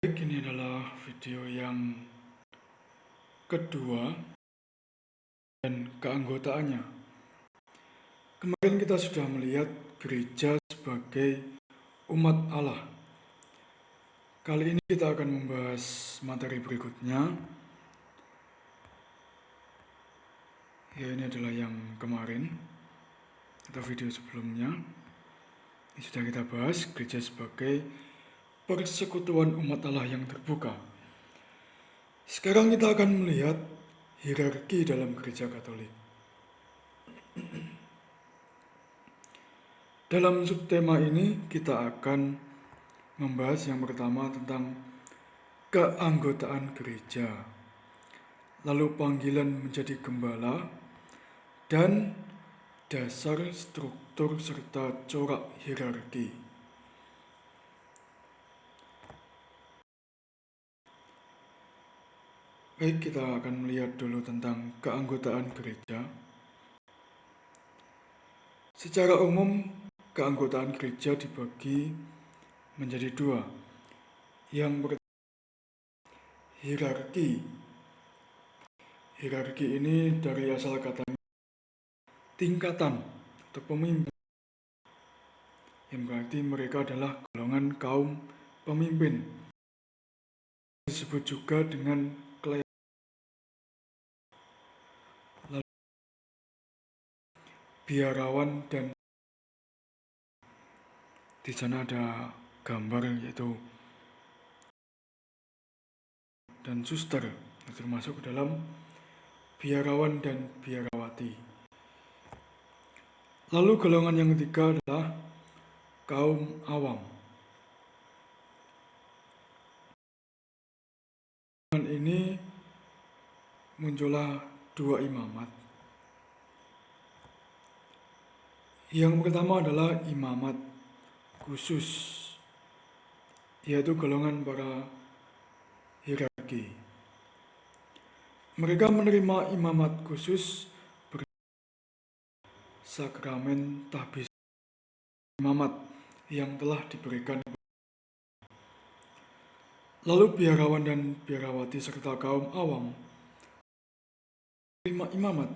Ini adalah video yang kedua dan keanggotaannya. Kemarin kita sudah melihat gereja sebagai umat Allah. Kali ini kita akan membahas materi berikutnya. Ya, ini adalah yang kemarin atau video sebelumnya. Ini sudah kita bahas gereja sebagai persekutuan umat Allah yang terbuka. Sekarang kita akan melihat hierarki dalam gereja Katolik. Dalam subtema ini kita akan membahas yang pertama tentang keanggotaan gereja, lalu panggilan menjadi gembala, dan dasar struktur serta corak hierarki. Baik, kita akan melihat dulu tentang keanggotaan gereja. Secara umum, keanggotaan gereja dibagi menjadi dua. Yang pertama, hierarki. Hierarki ini dari asal katanya tingkatan atau pemimpin, yang berarti mereka adalah golongan kaum pemimpin. Disebut juga dengan lalu biarawan, dan di sana ada gambar yaitu dan suster, termasuk dalam biarawan dan biarawati. Lalu golongan yang ketiga adalah kaum awam. Dengan ini muncullah dua imamat. Yang pertama adalah imamat khusus, yaitu golongan para hierarki. Mereka menerima imamat khusus sakramen tahbis imamat yang telah diberikan. Lalu biarawan dan biarawati serta kaum awam menerima imamat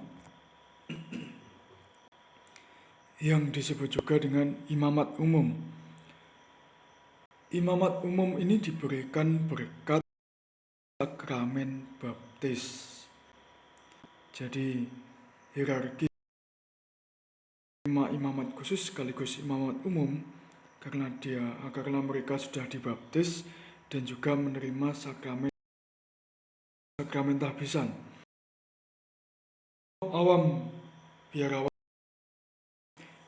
yang disebut juga dengan imamat umum. Imamat umum ini diberikan berkat sakramen baptis. Jadi hierarki imamat khusus sekaligus imamat umum karena mereka sudah dibaptis dan juga menerima sakramen tahbisan. Awam biarawan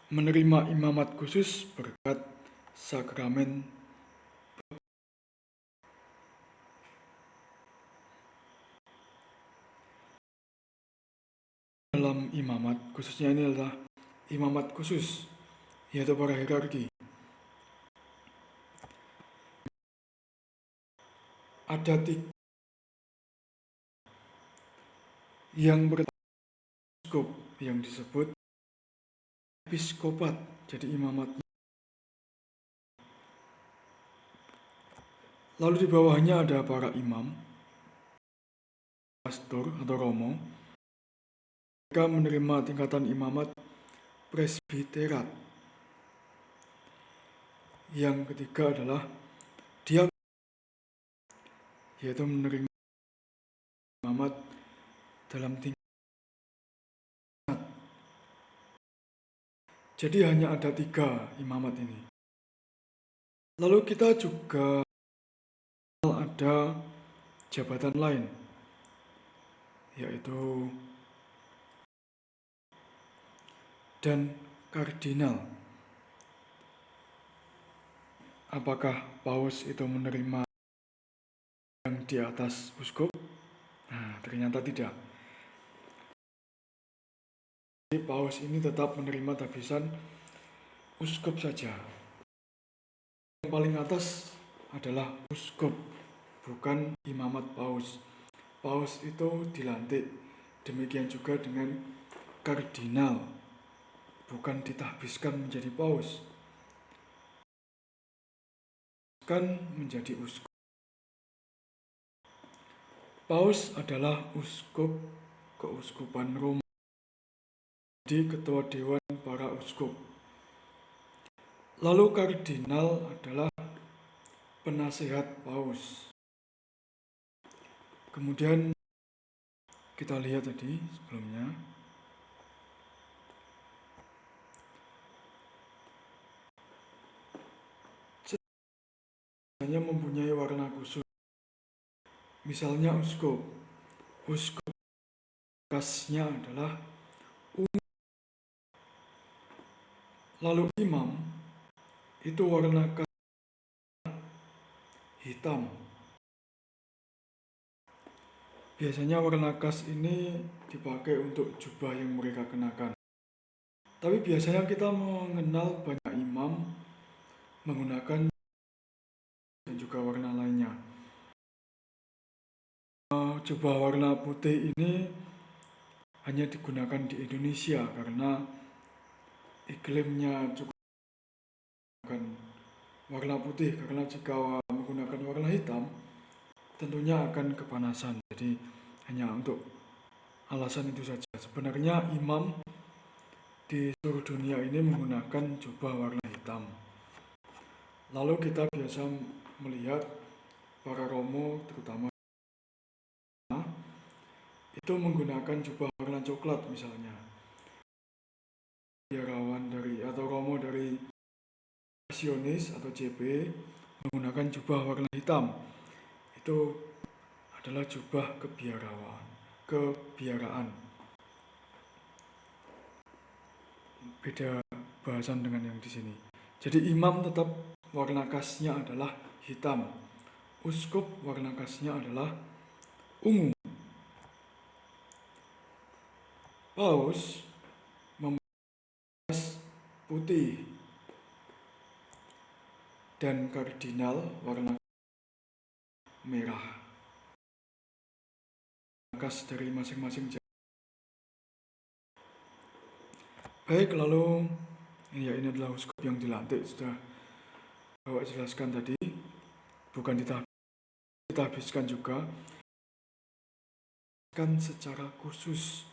menerima imamat khusus berkat sakramen dalam imamat khususnya. Ini adalah imamat khusus, yaitu para hierarki. Ada tiga yang berskop yang disebut episkopat, jadi imamatnya. Lalu di bawahnya ada para imam, pastor atau romo. Mereka menerima tingkatan imamat presbiterat. Yang ketiga adalah diakon, yaitu menerima imamat dalam tingkat. Jadi hanya ada tiga imamat ini. Lalu kita juga ada jabatan lain, yaitu dan kardinal. Apakah paus itu menerima yang di atas uskup? Nah, ternyata tidak. Jadi paus ini tetap menerima tahbisan uskup saja. Yang paling atas adalah uskup, bukan imamat paus. Paus itu dilantik, demikian juga dengan kardinal, bukan ditahbiskan menjadi paus, kan menjadi uskup. Paus adalah uskup keuskupan Roma, jadi ketua dewan para uskup. Lalu kardinal adalah penasehat paus. Kemudian kita lihat tadi sebelumnya. Hanya mempunyai warna khusus. Misalnya uskup khasnya adalah ungu. Lalu imam itu warna khas hitam. Biasanya warna khas ini dipakai untuk jubah yang mereka kenakan. Tapi biasanya kita mengenal banyak imam menggunakan dan juga warna lainnya. Jubah warna putih ini hanya digunakan di Indonesia karena iklimnya cukup warna putih, karena jika menggunakan warna hitam tentunya akan kepanasan. Jadi hanya untuk alasan itu saja. Sebenarnya imam di seluruh dunia ini menggunakan jubah warna hitam. Lalu kita biasa melihat para romo terutama itu menggunakan jubah warna coklat misalnya. Biarawan atau romo dari Pasionis atau JP menggunakan jubah warna hitam. Itu adalah jubah kebiaraan. Beda bahasan dengan yang di sini. Jadi imam tetap warna khasnya adalah hitam. Uskup warna khasnya adalah ungu. Paus memakai putih dan kardinal warna merah. Khas dari masing-masing. Baik, lalu ini adalah uskup yang dilantik, sudah Bapak jelaskan tadi. Bukan kita habiskan juga. Kan secara khusus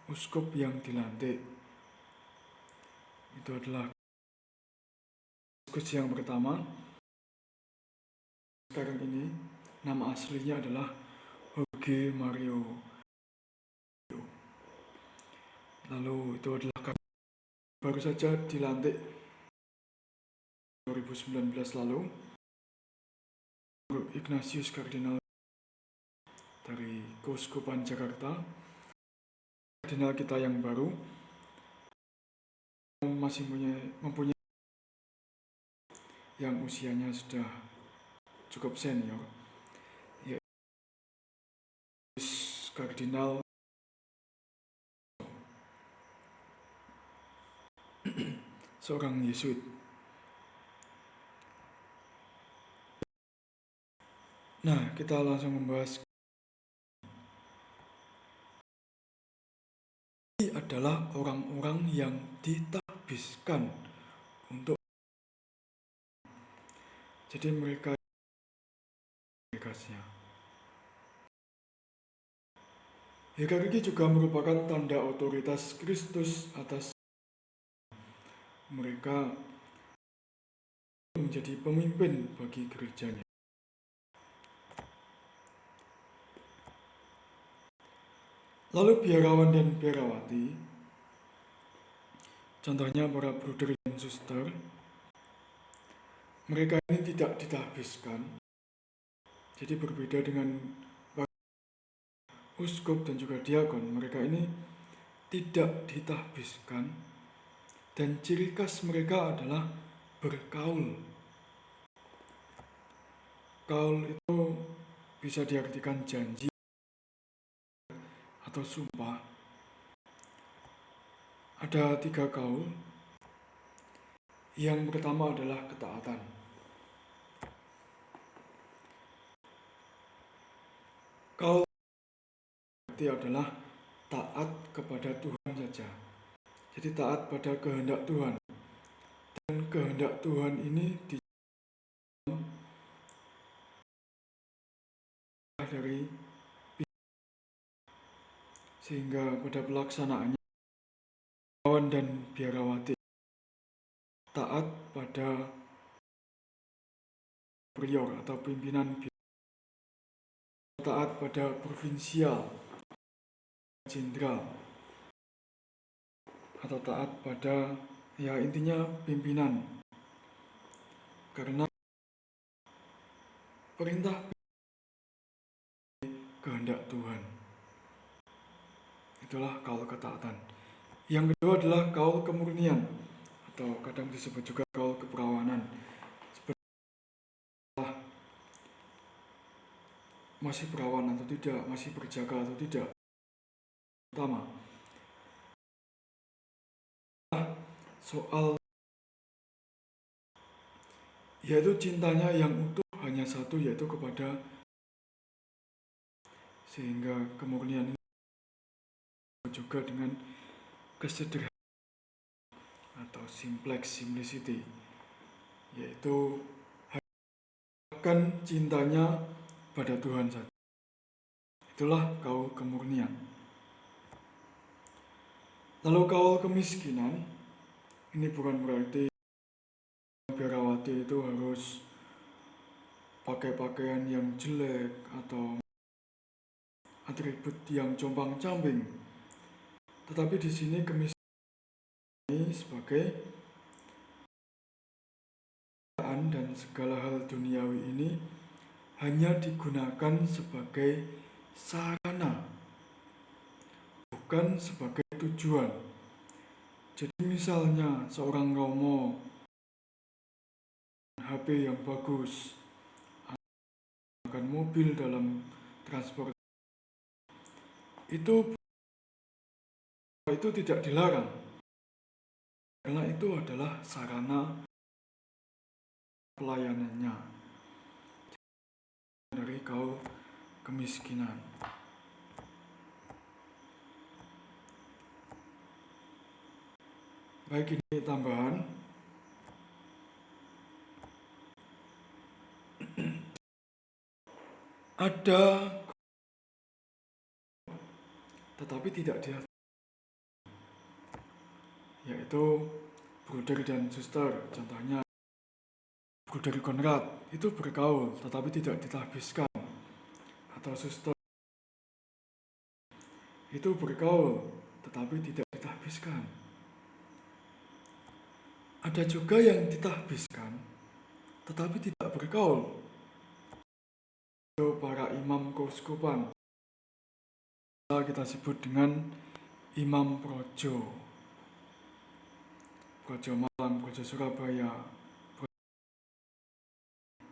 uskup yang dilantik itu adalah uskup yang pertama. Sekarang ini nama aslinya adalah Jorge Mario. Lalu itu adalah baru saja dilantik 2019 lalu Ignatius Kardinal dari Keuskupan Jakarta. Kardinal kita yang baru masih mempunyai yang usianya sudah cukup senior, yaitu Kardinal seorang Yesuit. Nah, kita langsung membahas. Ini adalah orang-orang yang ditahbiskan untuk, jadi mereka hierarki juga merupakan tanda otoritas Kristus atas mereka menjadi pemimpin bagi gerejanya. Lalu biarawan dan biarawati, contohnya para bruder dan suster, mereka ini tidak ditahbiskan. Jadi berbeda dengan uskup dan juga diakon, mereka ini tidak ditahbiskan, dan ciri khas mereka adalah berkaul. Kaul itu bisa diartikan janji atau sumpah. Ada 3 kaul. Yang pertama adalah ketaatan. Kaul berarti adalah taat kepada Tuhan saja. Jadi taat pada kehendak Tuhan. Dan kehendak Tuhan ini sehingga pada pelaksanaannya biarawan dan biarawati taat pada prior atau pimpinan, taat pada provinsial, jenderal, atau taat pada intinya pimpinan, karena perintah kehendak Tuhan. Itulah kaul ketaatan. Yang kedua adalah kaul kemurnian, atau kadang disebut juga kaul keperawanan. Masih perawan atau tidak, masih berjaga atau tidak. Pertama, soal yaitu cintanya yang utuh hanya satu, yaitu kepada, sehingga kemurnian ini juga dengan kesederhanaan atau simplicity, yaitu akan cintanya pada Tuhan saja. Itulah kaul kemurnian. Lalu kaul kemiskinan, ini bukan berarti biarawati itu harus pakai pakaian yang jelek atau atribut yang compang-camping. Tetapi di sini kemiskinan ini sebagai dan segala hal duniawi ini hanya digunakan sebagai sarana, bukan sebagai tujuan. Jadi misalnya seorang Romo HP yang bagus, akan mobil dalam transport, itu tidak dilarang, karena itu adalah sarana pelayanannya dari kaul kemiskinan. Baik, ini tambahan. Ada tetapi tidak dia, yaitu bruder dan suster. Contohnya bruder Konrad itu bergaul tetapi tidak ditahbiskan, atau suster itu bergaul tetapi tidak ditahbiskan. Ada juga yang ditahbiskan tetapi tidak bergaul, itu para imam keuskupan, kita sebut dengan imam projo Malang, projo Surabaya,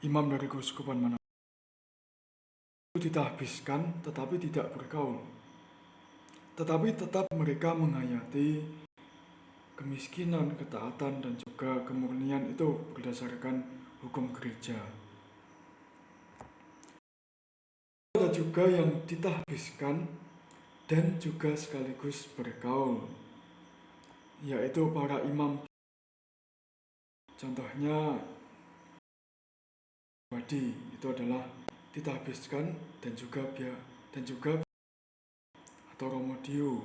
imam dari keuskupan mana itu ditahbiskan tetapi tidak bergaul, tetapi tetap mereka menghayati kemiskinan, ketaatan, dan juga kemurnian itu berdasarkan hukum gereja. Ada juga yang ditahbiskan dan juga sekaligus bergaul, yaitu para imam. Contohnya Badi itu adalah ditahbiskan dan juga atau Romo Dio,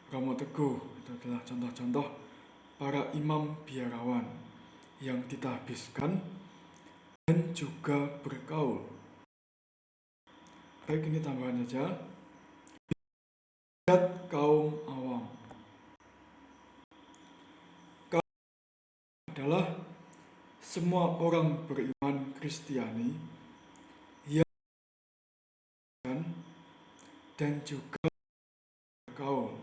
Romo Teguh, itu adalah contoh-contoh para imam biarawan yang ditahbiskan dan juga bergaul. Baik, ini tambahan saja. Lihat kaum awam. Kaum adalah semua orang beriman Kristiani yang dan juga bergaul.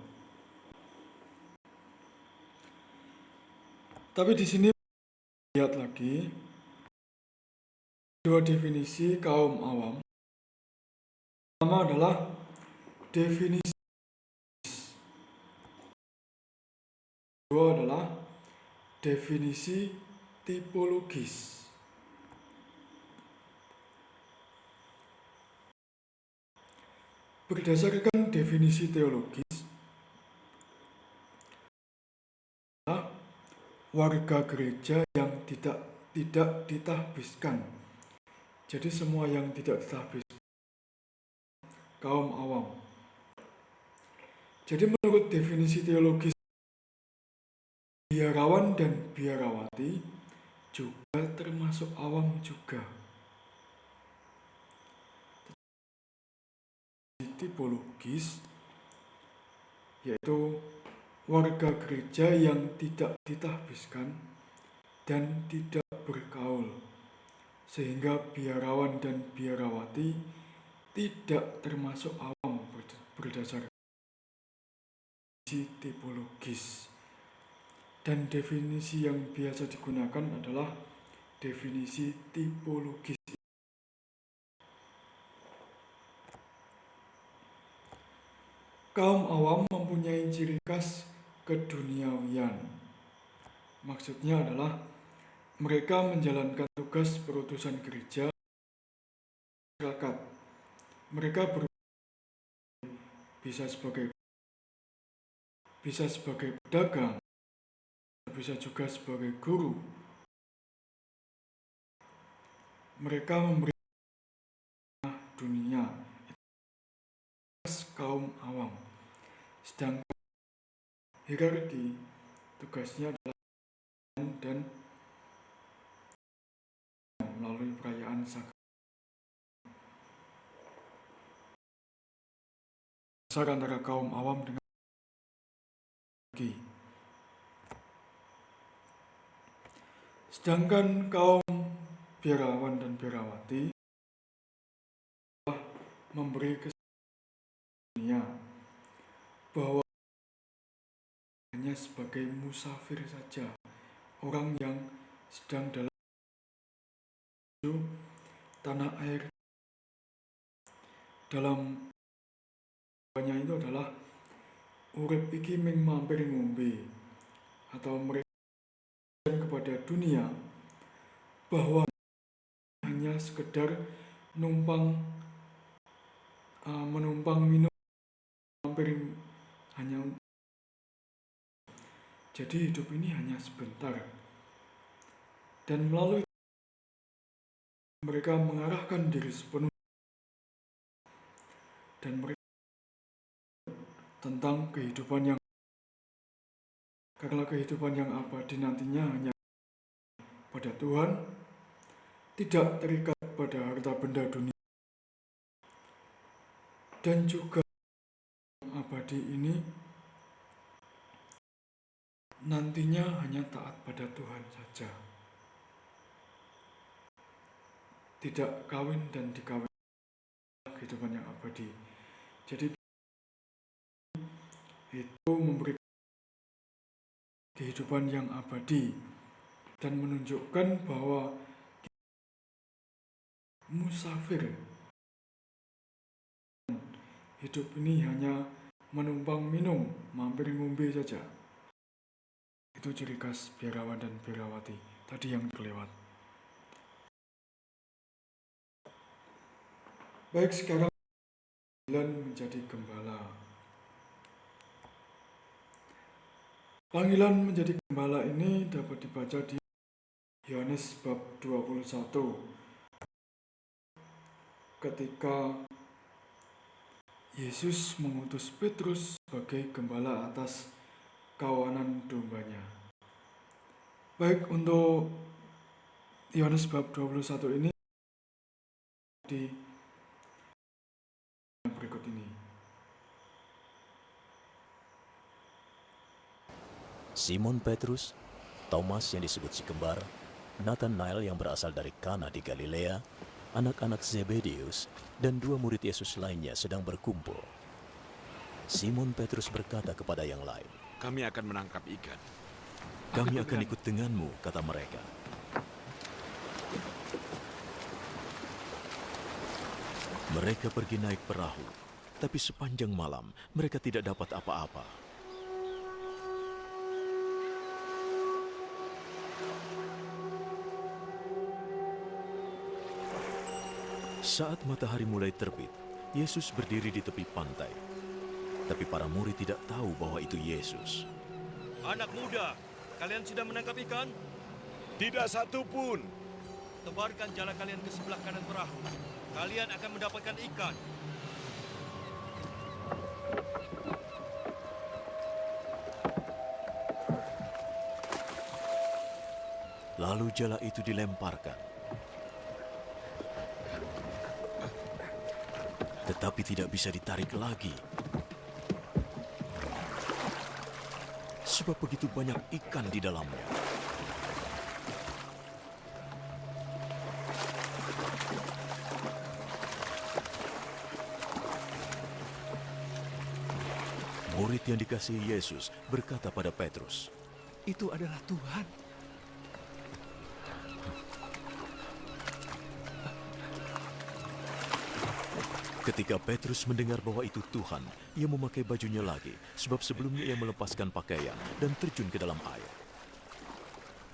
Tapi di sini lihat lagi dua definisi kaum awam. Pertama adalah definisi, kedua adalah definisi tipologis. Berdasarkan definisi teologis, warga gereja yang tidak ditahbiskan. Jadi semua yang tidak ditahbiskan kaum awam. Jadi menurut definisi teologis, biarawan dan biarawati juga termasuk awam juga. Tipologis yaitu warga gereja yang tidak ditahbiskan dan tidak bergaul, sehingga biarawan dan biarawati tidak termasuk awam berdasarkan definisi tipologis. Dan definisi yang biasa digunakan adalah definisi tipologis. Kaum awam mempunyai ciri khas keduniawian. Maksudnya adalah mereka menjalankan tugas perutusan gereja masyarakat. Mereka bisa sebagai pedagang, bisa juga sebagai guru. Mereka memberi dunia, kaum awam. Sedangkan hierarki tugasnya adalah dan melalui perayaan sakramen. Dasar antara kaum awam dengan hierarki. Sedangkan kaum biarawan dan biarawati memberi kesaksian bahwa hanya sebagai musafir saja, orang yang sedang dalam tanah air. Dalam banyak itu adalah urip iki ming mampir ngombe, atau mereka kepada dunia bahwa hanya sekedar menumpang minum, mampir hanya. Jadi hidup ini hanya sebentar, dan melalui mereka mengarahkan diri sepenuhnya dan mereka tentang kehidupan yang, karena kehidupan yang abadi nantinya hanya pada Tuhan, tidak terikat pada harta benda dunia, dan juga abadi ini nantinya hanya taat pada Tuhan saja, tidak kawin dan dikawin, kehidupan yang abadi. Jadi itu memberi kehidupan yang abadi dan menunjukkan bahwa musafir hidup ini hanya menumpang minum, mampir ngombe saja. Itu ciri khas biarawan dan biarawati tadi yang terlewat. Baik, sekarang panggilan menjadi gembala. Panggilan menjadi gembala ini dapat dibaca di Yohanes bab 21 ketika Yesus mengutus Petrus sebagai gembala atas kawanan dombanya. Baik, untuk Yohanes bab 21 ini di berikut ini. Simon Petrus, Thomas yang disebut si kembar, Nathanael yang berasal dari Kana di Galilea, anak-anak Zebedius, dan 2 murid Yesus lainnya sedang berkumpul. Simon Petrus berkata kepada yang lain, "Kami akan menangkap ikan." "Kami akan ikut denganmu," kata mereka. Mereka pergi naik perahu, tapi sepanjang malam mereka tidak dapat apa-apa. Saat matahari mulai terbit, Yesus berdiri di tepi pantai. Tapi para murid tidak tahu bahwa itu Yesus. "Anak muda, kalian sudah menangkap ikan?" Tidak satu pun. "Tebarkan jala kalian ke sebelah kanan perahu. Kalian akan mendapatkan ikan." Lalu jala itu dilemparkan. Tetapi tidak bisa ditarik lagi. Sebab begitu banyak ikan di dalamnya. Murid yang dikasihi Yesus berkata pada Petrus, Itu adalah Tuhan. ketika Petrus mendengar bahwa itu Tuhan, ia memakai bajunya lagi, sebab sebelumnya ia melepaskan pakaian dan terjun ke dalam air.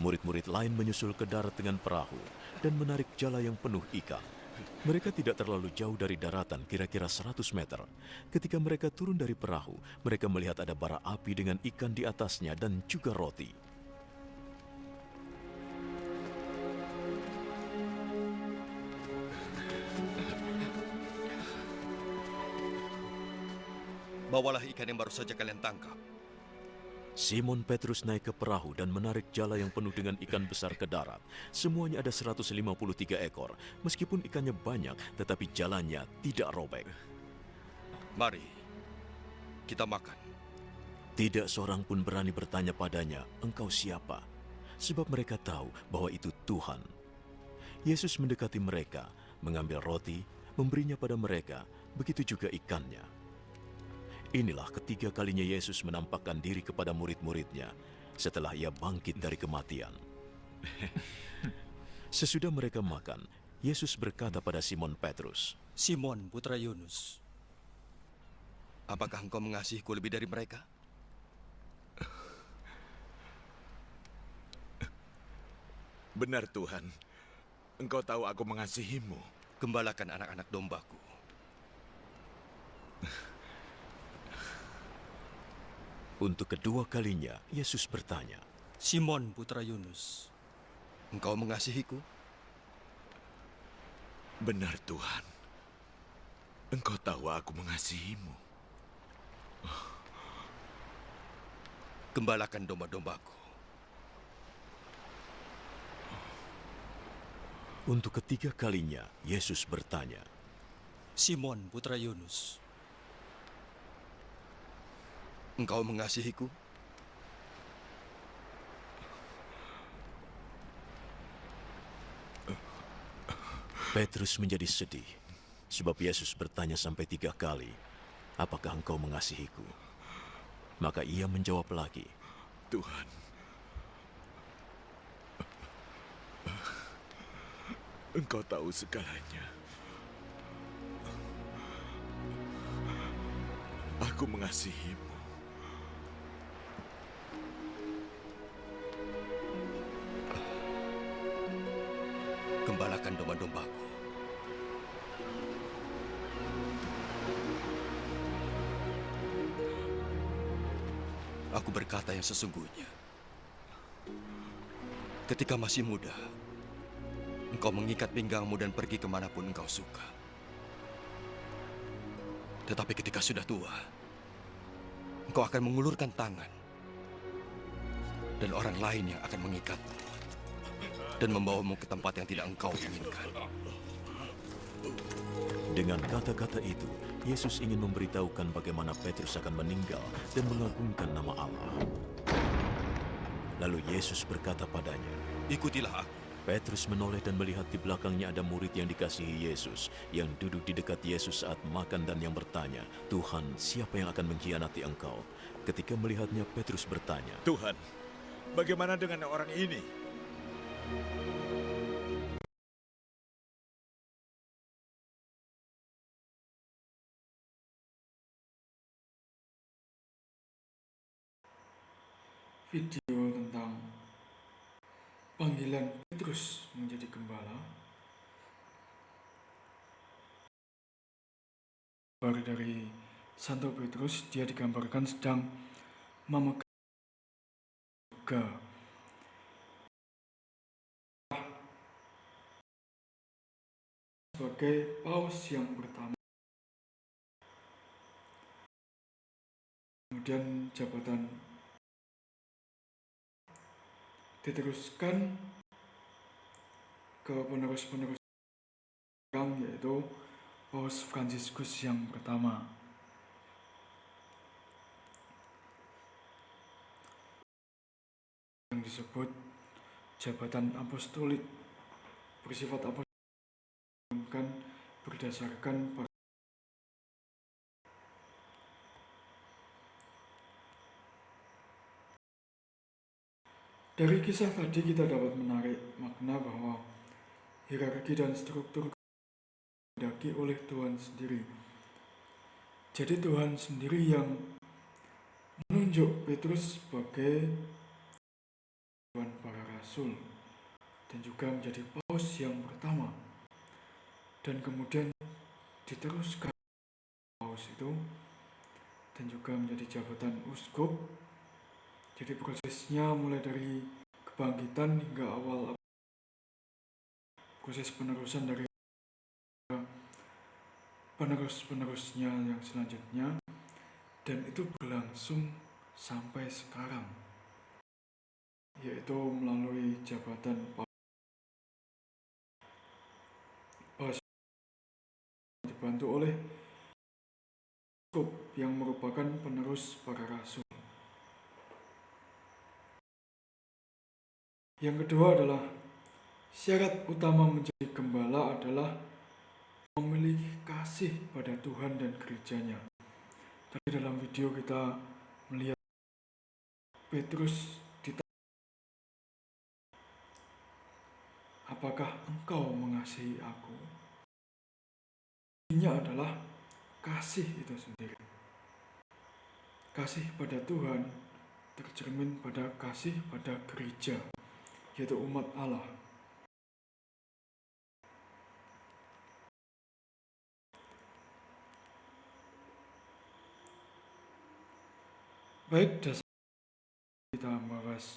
Murid-murid lain menyusul ke darat dengan perahu dan menarik jala yang penuh ikan. Mereka tidak terlalu jauh dari daratan, kira-kira 100 meter. Ketika mereka turun dari perahu, mereka melihat ada bara api dengan ikan di atasnya dan juga roti. Bawalah ikan yang baru saja kalian tangkap. Simon Petrus naik ke perahu dan menarik jala yang penuh dengan ikan besar ke darat. Semuanya ada 153 ekor. Meskipun ikannya banyak, tetapi jalannya tidak robek. Mari, kita makan. Tidak seorang pun berani bertanya padanya, "Engkau siapa?" Sebab mereka tahu bahwa itu Tuhan. Yesus mendekati mereka, mengambil roti, memberinya pada mereka, begitu juga ikannya. Inilah ketiga kalinya Yesus menampakkan diri kepada murid-muridnya setelah ia bangkit dari kematian. Sesudah mereka makan, Yesus berkata pada Simon Petrus, Simon, putra Yunus. Apakah engkau mengasihiku lebih dari mereka? Benar Tuhan, Engkau tahu aku mengasihimu. Gembalakan anak-anak dombaku. Untuk kedua kalinya, Yesus bertanya, Simon, putra Yunus. Engkau mengasihiku? Benar Tuhan, Engkau tahu aku mengasihimu. Gembalakan domba-dombaku. untuk ketiga kalinya, Yesus bertanya, Simon, putra Yunus. Engkau mengasihiku? Petrus menjadi sedih, sebab Yesus bertanya sampai 3 kali, apakah engkau mengasihiku? Maka ia menjawab lagi, Tuhan, Engkau tahu segalanya. Aku mengasihimu. Gembalakan domba-dombaku. Aku berkata yang sesungguhnya. Ketika masih muda, engkau mengikat pinggangmu dan pergi kemanapun engkau suka. Tetapi ketika sudah tua, engkau akan mengulurkan tangan. Dan orang lain yang akan mengikatmu. Dan membawamu ke tempat yang tidak engkau inginkan. dengan kata-kata itu, Yesus ingin memberitahukan bagaimana Petrus akan meninggal dan mengagungkan nama Allah. Lalu Yesus berkata padanya, Ikutilah aku. Petrus menoleh dan melihat di belakangnya ada murid yang dikasihi Yesus, yang duduk di dekat Yesus saat makan dan yang bertanya, Tuhan, siapa yang akan mengkhianati engkau? Ketika melihatnya, Petrus bertanya, Tuhan, bagaimana dengan orang ini? Video tentang panggilan Petrus menjadi gembala. Baru dari Santo Petrus, dia digambarkan sedang memegang juga sebagai paus yang pertama. Kemudian jabatan diteruskan ke penerus-penerus sekarang, yaitu Paus Fransiskus yang pertama. Yang disebut jabatan apostolik, bersifat apostolik berdasarkan dari kisah tadi kita dapat menarik makna bahwa hierarki dan struktur didaki oleh Tuhan sendiri. Jadi Tuhan sendiri yang menunjuk Petrus sebagai Tuhan para rasul dan juga menjadi paus yang pertama, dan kemudian diteruskan paus itu dan juga menjadi jabatan uskup. Jadi prosesnya mulai dari kebangkitan hingga awal proses penerusan dari penerus-penerusnya yang selanjutnya, dan itu berlangsung sampai sekarang, yaitu melalui jabatan paus dibantu oleh uskup yang merupakan penerus para rasul. Yang kedua adalah syarat utama menjadi gembala adalah memiliki kasih pada Tuhan dan gerejanya. Tadi dalam video kita melihat Petrus ditanya, apakah engkau mengasihi aku? Intinya adalah kasih itu sendiri. Kasih pada Tuhan tercermin pada kasih pada gereja, yaitu umat Allah. Baik, dasar kita membahas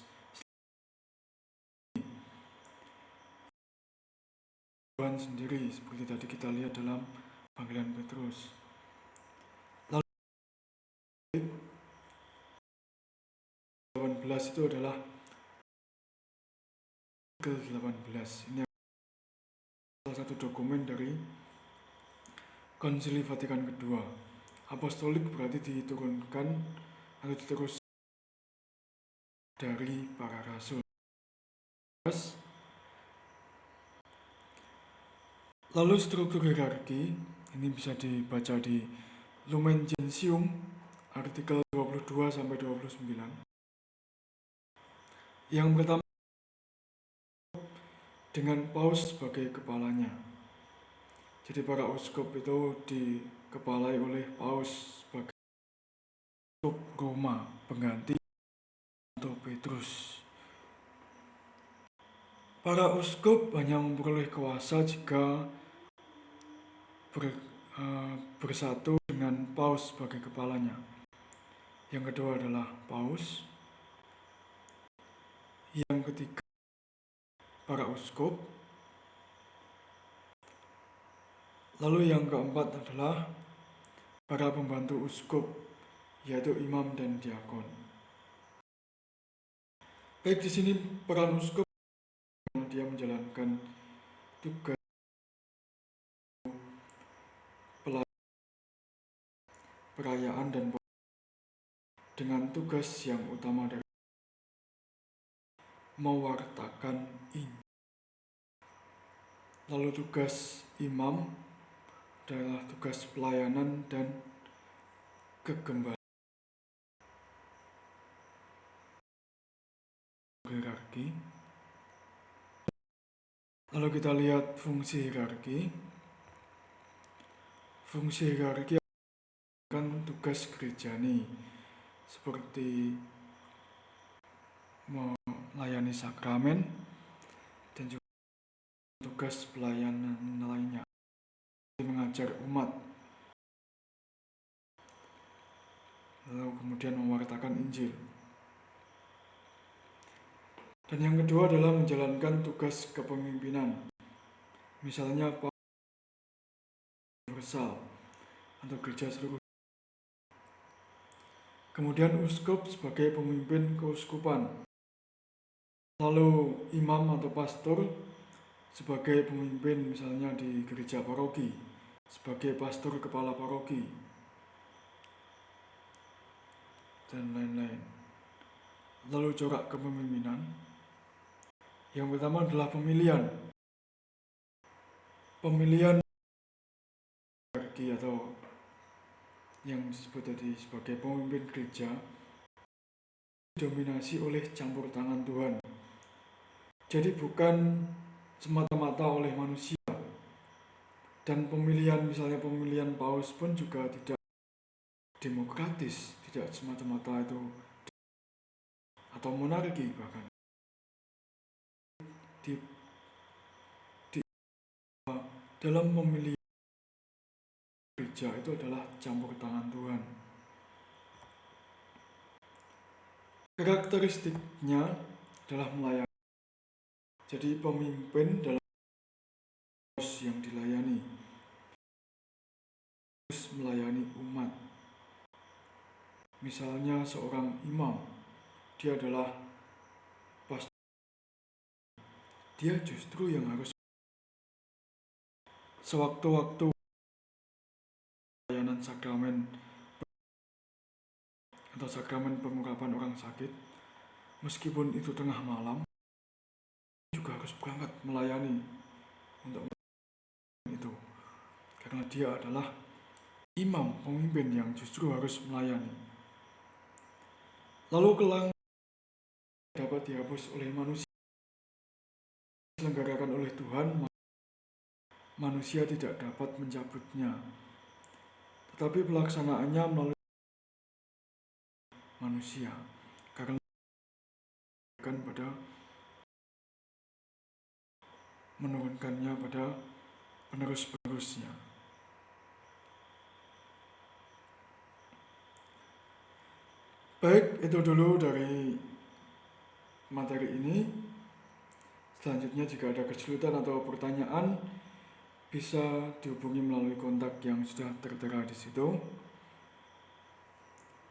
Tuhan sendiri seperti tadi kita lihat dalam panggilan Petrus. Lalu 18 itu adalah ke-18. Ini salah satu dokumen dari Konsili Vatikan kedua. Apostolik berarti diturunkan atau diterus dari para rasul. Lalu struktur hierarki ini bisa dibaca di Lumen Gentium artikel 22 sampai 29. Yang pertama, dengan paus sebagai kepalanya. Jadi para uskup itu dikepalai oleh paus sebagai uskup Roma, pengganti untuk Petrus. Para uskup hanya memperoleh kuasa jika bersatu dengan paus sebagai kepalanya. Yang kedua adalah paus. Yang ketiga, para uskup. Lalu yang keempat adalah para pembantu uskup, yaitu imam dan diakon. Baik, di sini peran uskup, dia menjalankan tugas perayaan dan dengan tugas yang utama dari mewartakan Injil. Lalu tugas imam adalah tugas pelayanan dan kegembalaan. Hierarki. Lalu kita lihat fungsi hierarki. Fungsi hierarki akan tugas gerejani seperti melayani sakramen dan juga tugas pelayanan lainnya, mengajar umat, lalu kemudian mewartakan Injil. Dan yang kedua adalah menjalankan tugas kepemimpinan, misalnya universal atau gereja seluruh. Kemudian uskup sebagai pemimpin keuskupan. Lalu imam atau pastor sebagai pemimpin misalnya di gereja paroki, sebagai pastor kepala paroki, dan lain-lain. Lalu corak kepemimpinan. Yang pertama adalah pemilihan. Pemilihan hierarki atau yang disebut tadi sebagai pemimpin gereja didominasi oleh campur tangan Tuhan. Jadi bukan semata-mata oleh manusia. Dan pemilihan, misalnya pemilihan paus pun juga tidak demokratis, tidak semata-mata itu atau monarki bahkan. Di dalam memilih gereja itu adalah campur tangan Tuhan. Karakteristiknya adalah melayani. Jadi pemimpin dalam yang dilayani, harus melayani umat. Misalnya seorang imam, dia adalah pastor, dia justru yang harus sewaktu-waktu pelayanan sakramen atau sakramen pengurapan orang sakit, meskipun itu tengah malam, juga harus berangkat melayani untuk itu, karena dia adalah imam, pemimpin yang justru harus melayani. Lalu kelang dapat dihapus oleh manusia, diselenggarakan oleh Tuhan, manusia tidak dapat mencabutnya, tetapi pelaksanaannya melalui manusia, karena pada menurunkannya pada penerus-penerusnya. Baik, itu dulu dari materi ini. Selanjutnya jika ada kesulitan atau pertanyaan, bisa dihubungi melalui kontak yang sudah tertera di situ.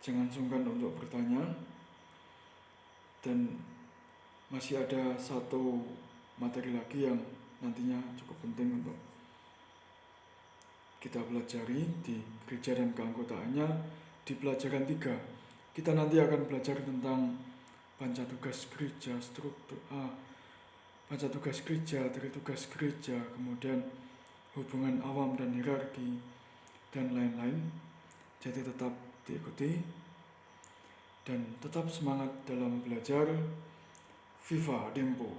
Jangan sungkan untuk bertanya. Dan masih ada satu materi lagi yang nantinya cukup penting untuk kita pelajari di gereja dan keanggotaannya. Di pelajaran 3 kita nanti akan belajar tentang panca tugas gereja, struktur panca tugas gereja, tugas gereja, kemudian hubungan awam dan hierarki, dan lain-lain. Jadi tetap diikuti dan tetap semangat dalam belajar. Viva Dempo.